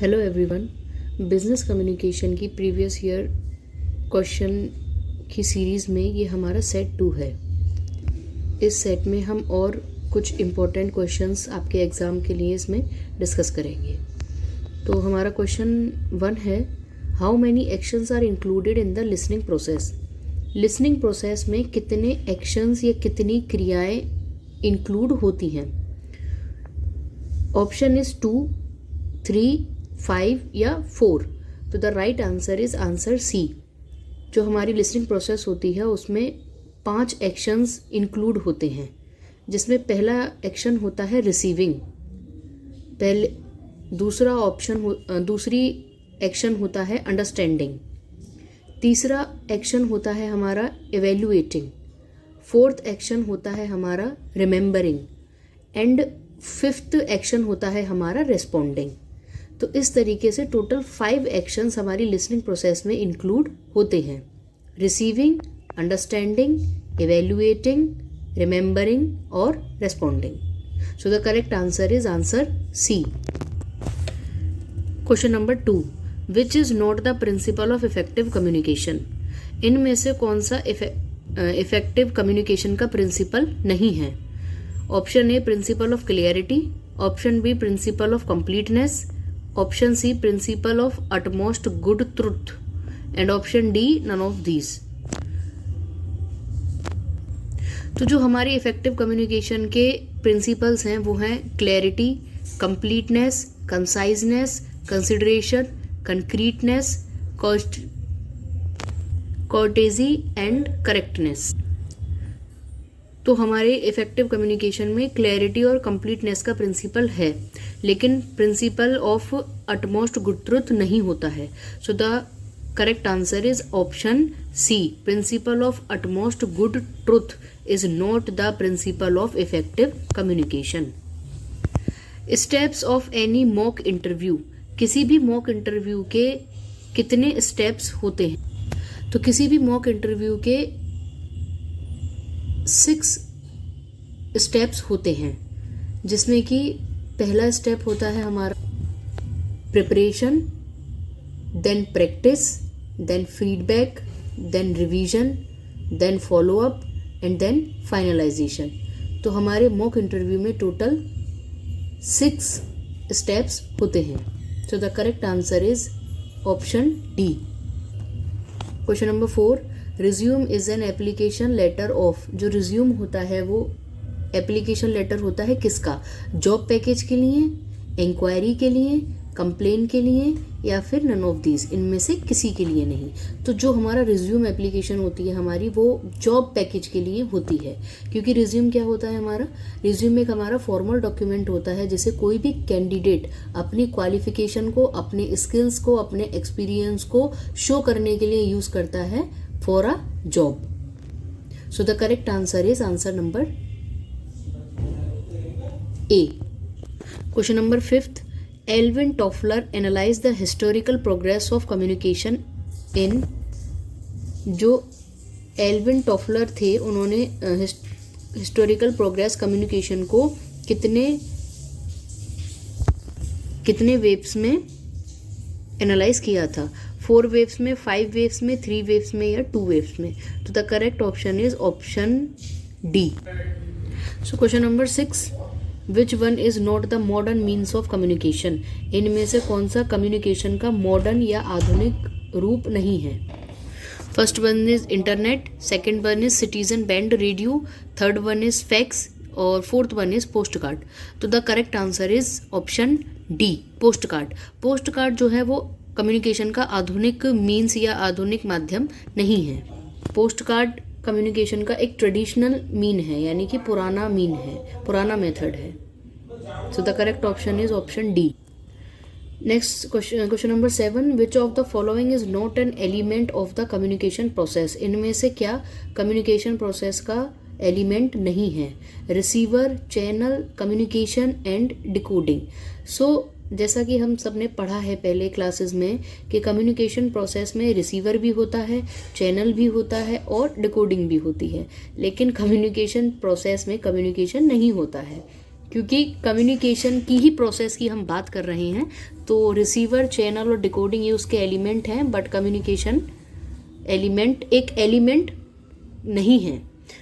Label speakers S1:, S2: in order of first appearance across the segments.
S1: Hello everyone. Business communication की previous year question की series में ये हमारा सेट 2 है। इस सेट में हम और कुछ इम्पोर्टेंट क्वेश्चंस आपके एग्ज़ाम के लिए इसमें डिस्कस करेंगे। तो हमारा क्वेश्चन 1 है, how many actions are included in the listening process. Listening process में कितने एक्शंस या कितनी क्रियाएं इंक्लूड होती हैं। ऑप्शन इज़ 2, 3, 5 या 4। तो the right answer is answer C. जो हमारी लिसनिंग प्रोसेस होती है उसमें 5 एक्शंस इंक्लूड होते हैं, जिसमें पहला एक्शन होता है रिसीविंग। दूसरी एक्शन होता है अंडरस्टैंडिंग। तीसरा एक्शन होता है हमारा इवेल्युएटिंग। फोर्थ एक्शन होता है हमारा रिमेंबरिंग एंड फिफ्थ एक्शन होता है हमारा रेस्पॉन्डिंग। तो इस तरीके से टोटल 5 एक्शंस हमारी लिसनिंग प्रोसेस में इंक्लूड होते हैं: रिसीविंग, अंडरस्टैंडिंग, इवेल्युएटिंग, रिमेंबरिंग और responding. So the correct answer is answer C. Question number 2, which is not the principle of effective communication. इनमें से कौन सा इफेक्टिव कम्युनिकेशन का प्रिंसिपल नहीं है। Option A principle of clarity, option B principle of completeness, option C principle of utmost good truth and option D none of these. तो जो हमारे इफेक्टिव कम्युनिकेशन के प्रिंसिपल्स हैं वो हैं clarity, completeness, conciseness, consideration, concreteness, courtesy and correctness. तो हमारे effective communication में क्लैरिटी और कंप्लीटनेस का प्रिंसिपल है, लेकिन principle of utmost good truth नहीं होता है। So the correct answer is option C, principle of utmost good truth is not the principle of effective communication. Steps of any mock interview. किसी भी mock interview के कितने steps होते हैं। तो किसी भी मॉक इंटरव्यू के 6 स्टेप्स होते हैं, जिसमें कि पहला स्टेप होता है हमारा preparation, then practice, then feedback, then revision, then follow up and then finalization. तो हमारे मॉक इंटरव्यू में टोटल 6 स्टेप्स होते हैं। So the correct answer is option D. Question number 4, resume is an application letter of. जो resume होता है वो application letter होता है किसका। जॉब पैकेज के लिए, इंक्वायरी के लिए, कंप्लेन के लिए या फिर नन ऑफ दीज, इनमें से किसी के लिए नहीं। तो जो हमारा रिज्यूम एप्लीकेशन होती है हमारी, वो जॉब पैकेज के लिए होती है। क्योंकि रिज्यूम क्या होता है हमारा, रिज्यूम एक हमारा फॉर्मल डॉक्यूमेंट होता है जिसे कोई भी कैंडिडेट अपनी क्वालिफिकेशन को, अपने स्किल्स को, अपने एक्सपीरियंस को शो करने के लिए यूज करता है for a job. So the correct answer is answer number a. Question number 5, Alvin Toffler analyse the historical progress of communication in. जो एल्विन टॉफलर थे उन्होंने हिस्टोरिकल प्रोग्रेस कम्युनिकेशन को कितने वेव्स में एनालाइज किया था। 4 वेव्स में, 5 वेव्स में, 3 वेव्स में या 2 वेव्स में। तो the correct option is option D. So question number 6, which one is not the modern means of communication. इनमें से कौन सा कम्युनिकेशन का मॉडर्न या आधुनिक रूप नहीं है। First one is internet, second one is citizen band radio, third one is fax और fourth one is post card. तो the correct answer is option d, post card. Post card जो है वो कम्युनिकेशन का आधुनिक मीन्स या आधुनिक माध्यम नहीं है। पोस्ट कार्ड कम्युनिकेशन का एक ट्रेडिशनल मीन है, यानी कि पुराना मीन है, पुराना मेथड है। So the correct option is option d. Next question number 7, which of the following is not an element of the communication process. इनमें से क्या कम्युनिकेशन प्रोसेस का एलिमेंट नहीं है। Receiver, channel, communication and decoding. So जैसा कि हम सब ने पढ़ा है पहले क्लासेस में कि कम्युनिकेशन प्रोसेस में रिसीवर भी होता है, चैनल भी होता है और डिकोडिंग भी होती है, लेकिन कम्युनिकेशन प्रोसेस में कम्युनिकेशन नहीं होता है। क्योंकि कम्युनिकेशन की ही प्रोसेस की हम बात कर रहे हैं, तो रिसीवर, चैनल और डिकोडिंग ये उसके एलिमेंट हैं, बट कम्युनिकेशन एलिमेंट एक एलिमेंट नहीं है।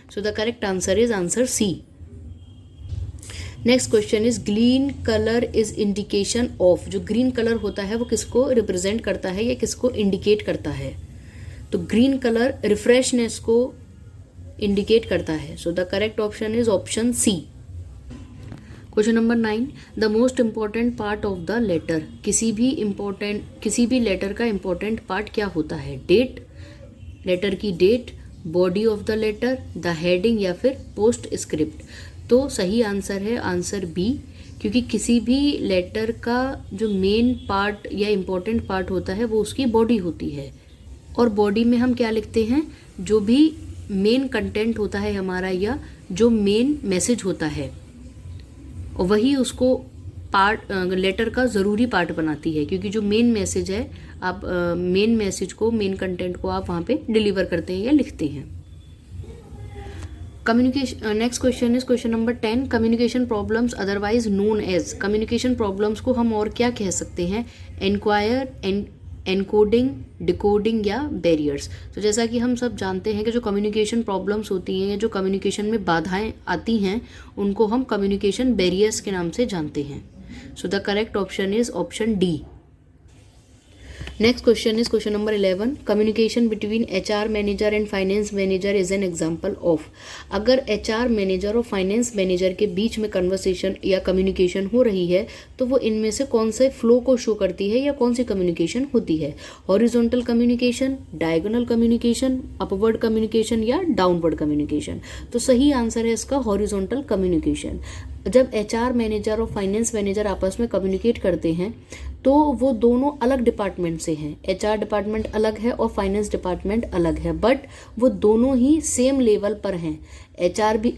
S1: So the correct answer is answer C. Next question is green colour is indication of. जो ग्रीन कलर होता है वो किसको रिप्रेजेंट करता है या किसको इंडिकेट करता है? तो ग्रीन कलर रिफ्रेशनेस को इंडिकेट करता है। So the correct option is option C. Question number 9, the most important part of the letter. किसी भी लेटर का इंपॉर्टेंट पार्ट क्या होता है? डेट, लेटर की date, body of the letter, the heading या फिर पोस्ट स्क्रिप्ट। तो सही आंसर है आंसर बी, क्योंकि किसी भी लेटर का जो मेन पार्ट या इम्पोर्टेंट पार्ट होता है वो उसकी बॉडी होती है, और बॉडी में हम क्या लिखते हैं? जो भी मेन कंटेंट होता है हमारा या जो मेन मैसेज होता है, और वही उसको पार्ट लेटर का ज़रूरी पार्ट बनाती है, क्योंकि जो मेन मैसेज है, आप मेन मैसेज को, मेन कंटेंट को आप वहाँ पे डिलीवर करते हैं या लिखते हैं। Communication. Next question is question number 10, communication problems otherwise known as. Communication problems को हम और क्या कह सकते हैं? एनक्वायर, एनकोडिंग, डिकोडिंग या बैरियर्स। तो जैसा कि हम सब जानते हैं कि जो कम्युनिकेशन प्रॉब्लम्स होती हैं या जो कम्युनिकेशन में बाधाएं आती हैं, उनको हम कम्युनिकेशन बैरियर्स के नाम से जानते हैं। So the correct option is option d. Next question is question number 11, communication between HR manager and finance manager is an example of. अगर HR मैनेजर और फाइनेंस मैनेजर के बीच में कन्वर्सेशन या कम्युनिकेशन हो रही है, तो वो इनमें से कौन से फ्लो को शो करती है या कौन सी कम्युनिकेशन होती है? Horizontal communication, diagonal communication, upward communication या डाउनवर्ड कम्युनिकेशन। तो सही आंसर है इसका हॉरिजॉन्टल कम्युनिकेशन। जब HR मैनेजर और फाइनेंस मैनेजर आपस में कम्युनिकेट करते हैं, तो वो दोनों अलग डिपार्टमेंट से हैं। HR डिपार्टमेंट अलग है और फाइनेंस डिपार्टमेंट अलग है, बट वो दोनों ही सेम लेवल पर हैं। HR भी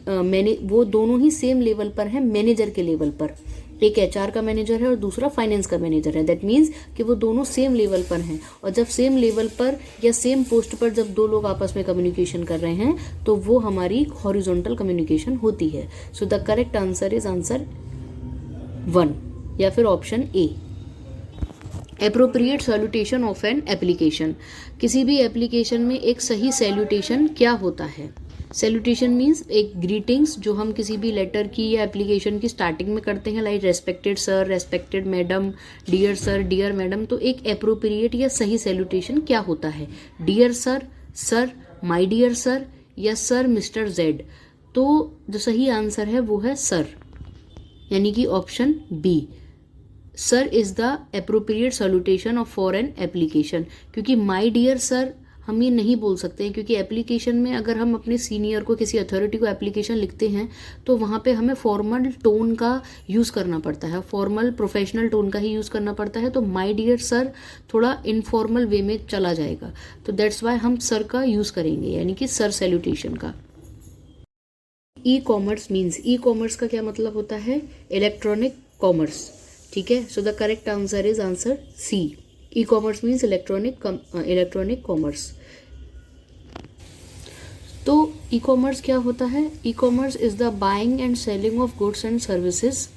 S1: वो दोनों ही सेम लेवल पर हैं, मैनेजर के लेवल पर। एक HR का मैनेजर है और दूसरा फाइनेंस का मैनेजर है। दैट मीन्स कि वो दोनों सेम लेवल पर हैं, और जब सेम लेवल पर या सेम पोस्ट पर जब दो लोग आपस में कम्युनिकेशन कर रहे हैं, तो वो हमारी हॉरिजॉन्टल कम्युनिकेशन होती है। So the correct answer is answer 1 या फिर option A. Appropriate salutation of an application. किसी भी एप्लीकेशन में एक सही सैल्यूटेशन क्या होता है? सैल्यूटेशन मीन्स एक ग्रीटिंग्स जो हम किसी भी लेटर की या एप्लीकेशन की स्टार्टिंग में करते हैं, like respected sir, respected madam, dear sir, dear madam. तो एक एप्रोप्रिएट या सही सैल्यूटेशन क्या होता है? Dear sir, sir, my dear sir या सर मिस्टर जेड। तो जो सही आंसर है वो है सर, यानी कि option B. Sir is the appropriate salutation of for an application, क्योंकि माय डियर सर हम ये नहीं बोल सकते हैं, क्योंकि एप्लीकेशन में अगर हम अपने सीनियर को, किसी अथॉरिटी को एप्लीकेशन लिखते हैं, तो वहाँ पे हमें फॉर्मल टोन का यूज़ करना पड़ता है, फॉर्मल प्रोफेशनल टोन का ही यूज़ करना पड़ता है। तो माय डियर सर थोड़ा इनफॉर्मल वे में चला जाएगा, तो दैट्स वाई हम सर का यूज़ करेंगे, यानी कि सर सैल्यूटेशन का। E commerce means, e commerce का क्या मतलब होता है? Electronic commerce. ठीक है, so the correct answer is answer C. E commerce means electronic commerce. तो ई कॉमर्स क्या होता है? E commerce is the buying and selling of goods and services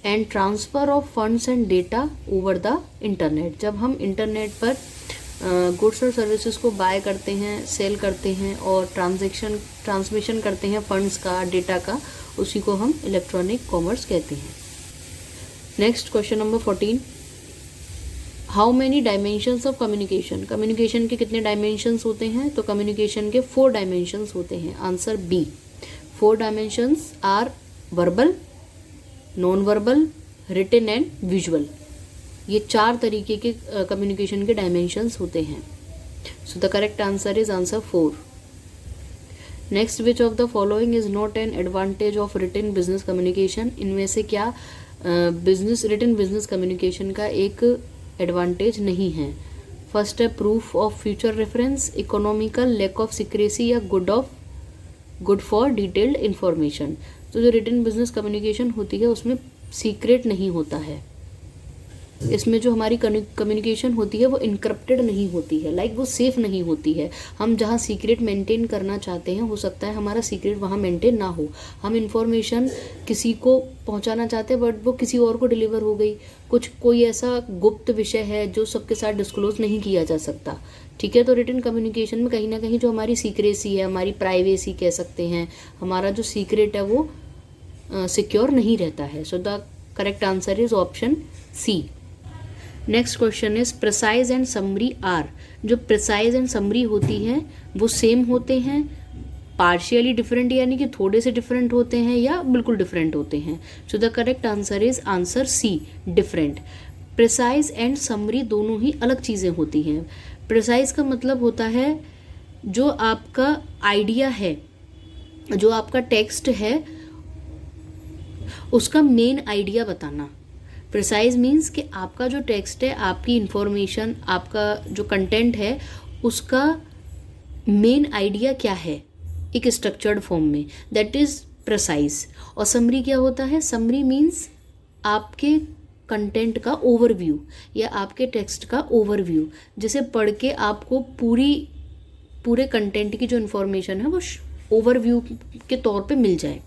S1: and transfer of funds and data over the internet. जब हम internet पर goods और services को bye करते हैं, सेल करते हैं और ट्रांसमिशन करते हैं फंड्स का, डेटा का, उसी को हम इलेक्ट्रॉनिक कॉमर्स कहते हैं। Next question number 14, how many dimensions of communication. Communication के कितने डायमेंशंस होते हैं? तो कम्युनिकेशन के 4 डायमेंशंस होते हैं। Answer B. 4 dimensions are verbal, non verbal, written and visual. ये 4 तरीके के कम्युनिकेशन के डायमेंशंस होते हैं। So the correct answer is answer 4। Next, which of the following is not an advantage of written business communication. इनमें से क्या written business communication का एक एडवांटेज नहीं है? फर्स्ट है proof of future reference, economical, lack of secrecy या good for detailed information. तो जो रिटन बिजनेस कम्युनिकेशन होती है उसमें सीक्रेट नहीं होता है। इसमें जो हमारी कम्युनिकेशन होती है वो इनक्रप्टेड नहीं होती है, लाइक वो सेफ नहीं होती है। हम जहाँ सीक्रेट मेंटेन करना चाहते हैं, हो सकता है हमारा सीक्रेट वहाँ मेंटेन ना हो। हम इंफॉर्मेशन किसी को पहुँचाना चाहते हैं बट वो किसी और को डिलीवर हो गई। कोई ऐसा गुप्त विषय है जो सबके साथ डिस्क्लोज नहीं किया जा सकता, ठीक है। तो रिटन कम्युनिकेशन में कहीं ना कहीं जो हमारी सीक्रेसी है, हमारी प्राइवेसी कह सकते हैं, हमारा जो सीक्रेट है वो सिक्योर नहीं रहता है। So the correct answer is option C. Next question is precise and summary are. जो प्रिसाइज एंड समरी होती है वो सेम होते हैं, पार्शियली डिफरेंट यानी कि थोड़े से डिफरेंट होते हैं, या बिल्कुल डिफरेंट होते हैं। So the correct answer is answer C, different. Precise and summary दोनों ही अलग चीज़ें होती हैं। प्रिसाइज का मतलब होता है जो आपका आइडिया है, जो आपका टेक्स्ट है उसका मेन आइडिया बताना। प्रिसाइज मीन्स कि आपका जो टेक्स्ट है, आपकी इंफॉर्मेशन, आपका जो कंटेंट है उसका मेन आइडिया क्या है एक स्ट्रक्चर्ड फॉर्म में, दैट इज प्रिसाइज। और समरी क्या होता है? समरी मीन्स आपके कंटेंट का ओवरव्यू या आपके टेक्स्ट का ओवरव्यू, जिसे पढ़ के आपको पूरे कंटेंट की जो इन्फॉर्मेशन है वो ओवरव्यू के तौर पे मिल जाए।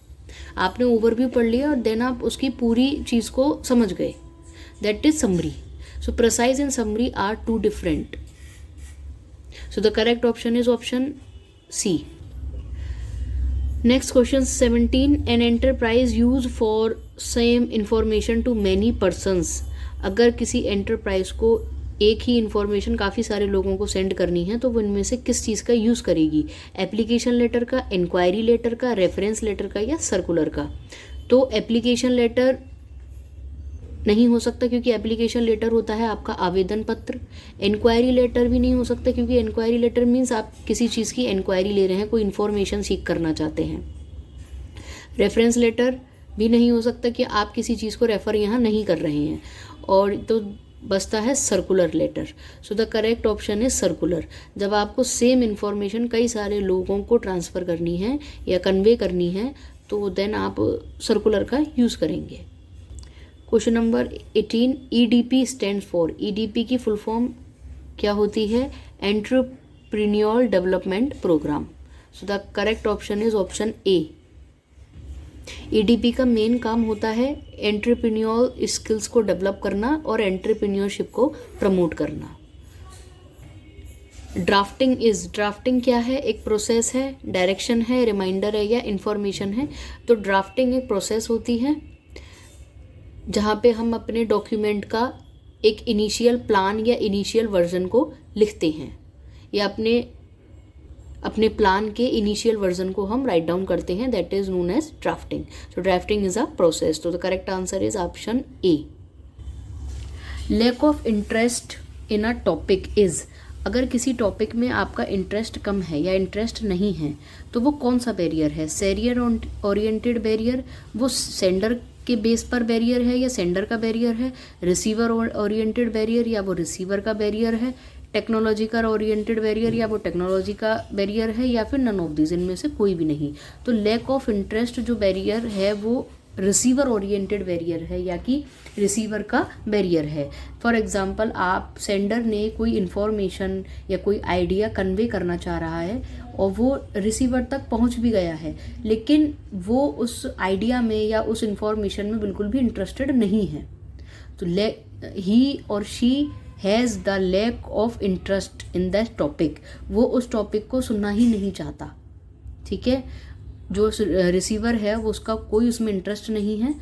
S1: आपने ओवरव्यू पढ़ लिया और देन आप उसकी पूरी चीज़ को समझ गए, that is summary. So precise and summary are two different. So the correct option is option C. Next question 17, an enterprise use for same information to many persons. अगर किसी एंटरप्राइज को एक ही इंफॉर्मेशन काफ़ी सारे लोगों को सेंड करनी है तो वो इनमें से किस चीज़ का यूज़ करेगी? एप्लीकेशन लेटर का, इंक्वायरी लेटर का, रेफरेंस लेटर का, या सर्कुलर का? तो एप्लीकेशन लेटर नहीं हो सकता क्योंकि एप्लीकेशन लेटर होता है आपका आवेदन पत्र। इंक्वायरी लेटर भी नहीं हो सकता क्योंकि इंक्वायरी लेटर मीन्स आप किसी चीज़ की इंक्वायरी ले रहे हैं, कोई इन्फॉर्मेशन सीख करना चाहते हैं। रेफरेंस लेटर भी नहीं हो सकता कि आप किसी चीज़ को रेफ़र यहाँ नहीं कर रहे हैं। और तो बचता है circular letter. So the correct option is circular. जब आपको सेम इंफॉर्मेशन कई सारे लोगों को ट्रांसफ़र करनी है या कन्वे करनी है तो देन आप सर्कुलर का यूज़ करेंगे। Question number 18, EDP stands for. EDP की फुल फॉर्म क्या होती है? Entrepreneur development programme. So the correct option is option A. EDP का मेन काम होता है एंटरप्रेन्योर स्किल्स को डेवलप करना और एंटरप्रेन्योरशिप को प्रमोट करना। ड्राफ्टिंग क्या है? एक प्रोसेस है, डायरेक्शन है, रिमाइंडर है, या इंफॉर्मेशन है? तो ड्राफ्टिंग एक प्रोसेस होती है जहाँ पे हम अपने डॉक्यूमेंट का एक इनिशियल प्लान या इनिशियल वर्जन को लिखते हैं, या अपने प्लान के इनिशियल वर्जन को हम राइट डाउन करते हैं, that is known as drafting. So drafting is a process. तो the correct answer is option a. Lack of interest in a topic is. अगर किसी टॉपिक में आपका इंटरेस्ट कम है या इंटरेस्ट नहीं है तो वो कौन सा बैरियर है? सेरियर ओरिएंटेड बैरियर, वो सेंडर के बेस पर बैरियर है या सेंडर का बैरियर है? रिसीवर ओरिएंटेड बैरियर, या वो रिसीवर का बैरियर है? टेक्नोलॉजी का ओरिएंटेड बैरियर, या वो टेक्नोलॉजी का बैरियर है, या फिर नन ऑफ दिस, इनमें से कोई भी नहीं। तो लैक ऑफ इंटरेस्ट जो बैरियर है वो रिसीवर ओरिएंटेड बैरियर है या कि रिसीवर का बैरियर है। फॉर एग्जांपल, आप सेंडर ने कोई इन्फॉर्मेशन या कोई आइडिया कन्वे करना चाह रहा है और वो रिसीवर तक पहुंच भी गया है, लेकिन वो उस आइडिया में या उस इन्फॉर्मेशन में बिल्कुल भी इंटरेस्टेड नहीं है। तो ही और she has the lack of interest in that topic. वो उस टॉपिक को सुनना ही नहीं चाहता, ठीक है। जो रिसीवर है वो उसका कोई उसमें इंटरेस्ट नहीं है।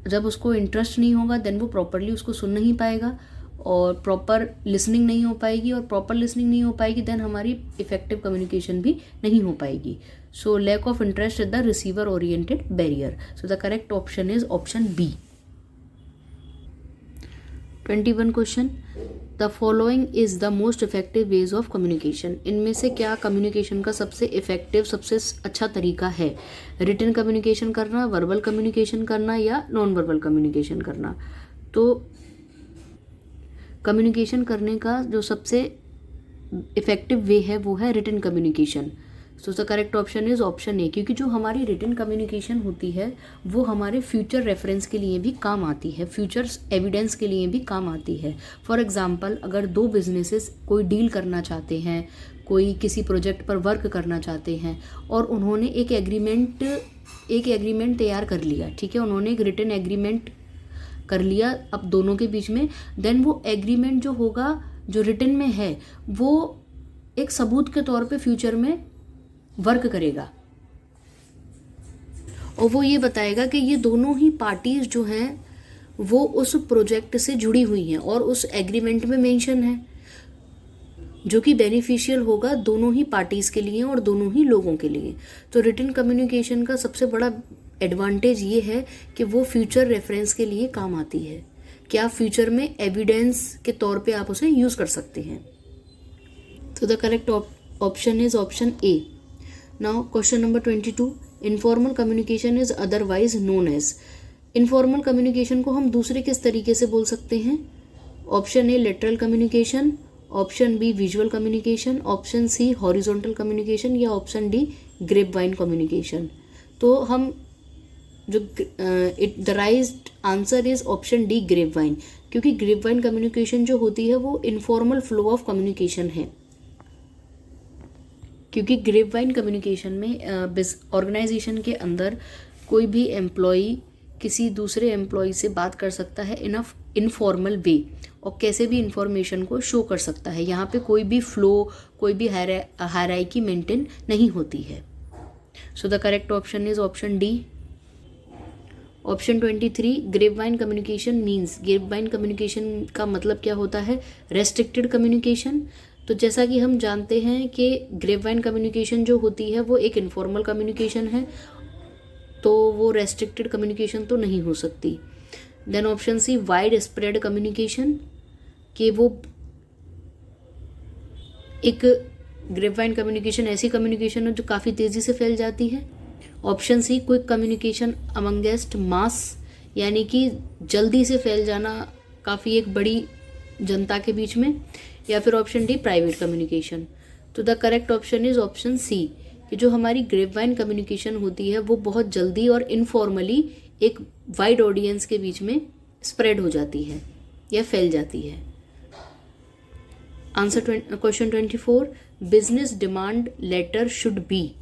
S1: जब उसको इंटरेस्ट नहीं होगा देन वो प्रॉपरली उसको सुन नहीं पाएगा और प्रॉपर लिसनिंग नहीं हो पाएगी, और प्रॉपर लिसनिंग नहीं हो पाएगी देन हमारी इफेक्टिव कम्युनिकेशन भी नहीं हो पाएगी। So lack of interest is the receiver oriented barrier. So the correct option is option B. 21 question, the following is the most effective ways of communication. इनमें से क्या कम्युनिकेशन का सबसे इफेक्टिव, सबसे अच्छा तरीका है? रिटन कम्युनिकेशन करना, वर्बल कम्युनिकेशन करना, या नॉन वर्बल कम्युनिकेशन करना? तो कम्युनिकेशन करने का जो सबसे इफेक्टिव वे है वो है written communication. So the correct option is option A, क्योंकि जो हमारी रिटन कम्युनिकेशन होती है वो हमारे फ्यूचर रेफरेंस के लिए भी काम आती है, फ्यूचर एविडेंस के लिए भी काम आती है। फॉर एग्जांपल, अगर दो बिजनेसेस कोई डील करना चाहते हैं, कोई किसी प्रोजेक्ट पर वर्क करना चाहते हैं और उन्होंने एक एग्रीमेंट तैयार कर लिया, ठीक है, उन्होंने एक रिटन एग्रीमेंट कर लिया अब दोनों के बीच में, देन वो एग्रीमेंट जो होगा, जो रिटन में है, वो एक सबूत के तौर पे फ्यूचर में वर्क करेगा और वो ये बताएगा कि ये दोनों ही पार्टीज जो हैं वो उस प्रोजेक्ट से जुड़ी हुई हैं और उस एग्रीमेंट में मेंशन है, जो कि बेनिफिशियल होगा दोनों ही पार्टीज के लिए और दोनों ही लोगों के लिए। तो रिटन कम्युनिकेशन का सबसे बड़ा एडवांटेज ये है कि वो फ्यूचर रेफरेंस के लिए काम आती है, कि आप फ्यूचर में एविडेंस के तौर पे आप उसे यूज कर सकते हैं। तो the correct option is option A. Now question number 22, informal communication is otherwise known as. Informal communication को हम दूसरे किस तरीके से बोल सकते हैं? Option A lateral communication, option B visual communication, option C horizontal communication या ऑप्शन डी ग्रेपवाइन कम्युनिकेशन। तो हम जो the right answer is option D grapevine, क्योंकि ग्रेपवाइन कम्युनिकेशन जो होती है वो इनफॉर्मल फ्लो ऑफ कम्युनिकेशन है, क्योंकि ग्रेपवाइन कम्युनिकेशन में ऑर्गेनाइजेशन के अंदर कोई भी एम्प्लॉई किसी दूसरे एम्प्लॉय से बात कर सकता है इन इनफॉर्मल वे और कैसे भी इंफॉर्मेशन को शो कर सकता है। यहाँ पे कोई भी फ्लो, कोई भी हायरार्की मेंटेन नहीं होती है। So the correct option is option D. Option 23, grapevine communication means. Grapevine communication का मतलब क्या होता है? Restricted communication. तो जैसा कि हम जानते हैं कि ग्रेपवाइन कम्युनिकेशन जो होती है वो एक इनफॉर्मल कम्युनिकेशन है, तो वो रेस्ट्रिक्टेड कम्युनिकेशन तो नहीं हो सकती। Then option C wide spread communication, कि वो एक ग्रेपवाइन कम्युनिकेशन ऐसी कम्युनिकेशन है जो काफ़ी तेज़ी से फैल जाती है। Option c quick communication amongst mass, यानी कि जल्दी से फैल जाना काफ़ी एक बड़ी जनता के बीच में। या फिर ऑप्शन डी प्राइवेट कम्युनिकेशन। तो the correct option is option C, कि जो हमारी ग्रेपवाइन कम्युनिकेशन होती है वो बहुत जल्दी और इनफॉर्मली एक वाइड ऑडियंस के बीच में स्प्रेड हो जाती है या फैल जाती है। Answer question 24, business demand letter should be.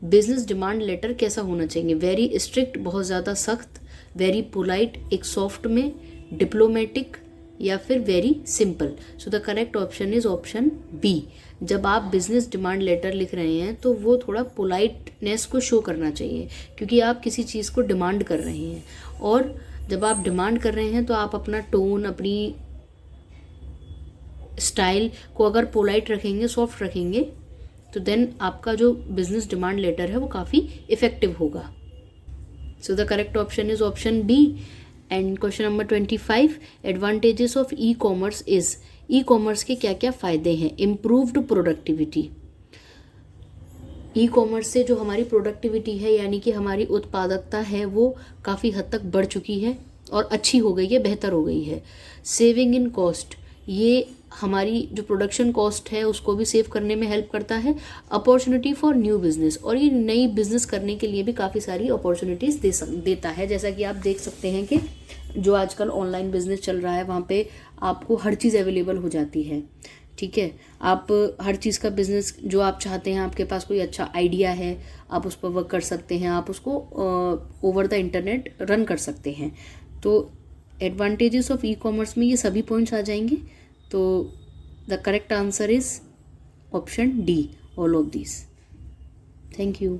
S1: Business demand letter कैसा होना चाहिए? वेरी स्ट्रिक्ट, बहुत ज़्यादा सख्त, वेरी पोलाइट, एक सॉफ्ट में, डिप्लोमेटिक या फिर very simple. So the correct option is option B. जब आप बिजनेस डिमांड लेटर लिख रहे हैं तो वो थोड़ा पोलाइटनेस को शो करना चाहिए, क्योंकि आप किसी चीज़ को डिमांड कर रहे हैं, और जब आप डिमांड कर रहे हैं तो आप अपना टोन, अपनी स्टाइल को अगर पोलाइट रखेंगे, सॉफ्ट रखेंगे, तो देन आपका जो बिजनेस डिमांड लेटर है वो काफ़ी इफेक्टिव होगा। So the correct option is option B. And question number 25, advantages of e commerce is. E commerce के क्या क्या फ़ायदे हैं? Improved productivity. ई कॉमर्स से जो हमारी प्रोडक्टिविटी है, यानी कि हमारी उत्पादकता है, वो काफ़ी हद तक बढ़ चुकी है और अच्छी हो गई है, बेहतर हो गई है। सेविंग इन कॉस्ट, ये हमारी जो प्रोडक्शन कॉस्ट है उसको भी सेव करने में हेल्प करता है। अपॉर्चुनिटी फॉर न्यू बिजनेस, और ये नई बिजनेस करने के लिए भी काफ़ी सारी अपॉर्चुनिटीज़ देता है। जैसा कि आप देख सकते हैं कि जो आजकल ऑनलाइन बिजनेस चल रहा है वहाँ पे आपको हर चीज़ अवेलेबल हो जाती है, ठीक है। आप हर चीज़ का बिजनेस जो आप चाहते हैं, आपके पास कोई अच्छा आइडिया है, आप उस पर वर्क कर सकते हैं, आप उसको ओवर द इंटरनेट रन कर सकते हैं। तो एडवांटेजेस ऑफ ई कॉमर्स में ये सभी पॉइंट्स आ जाएंगे। तो the correct answer is option D, all of this. Thank you.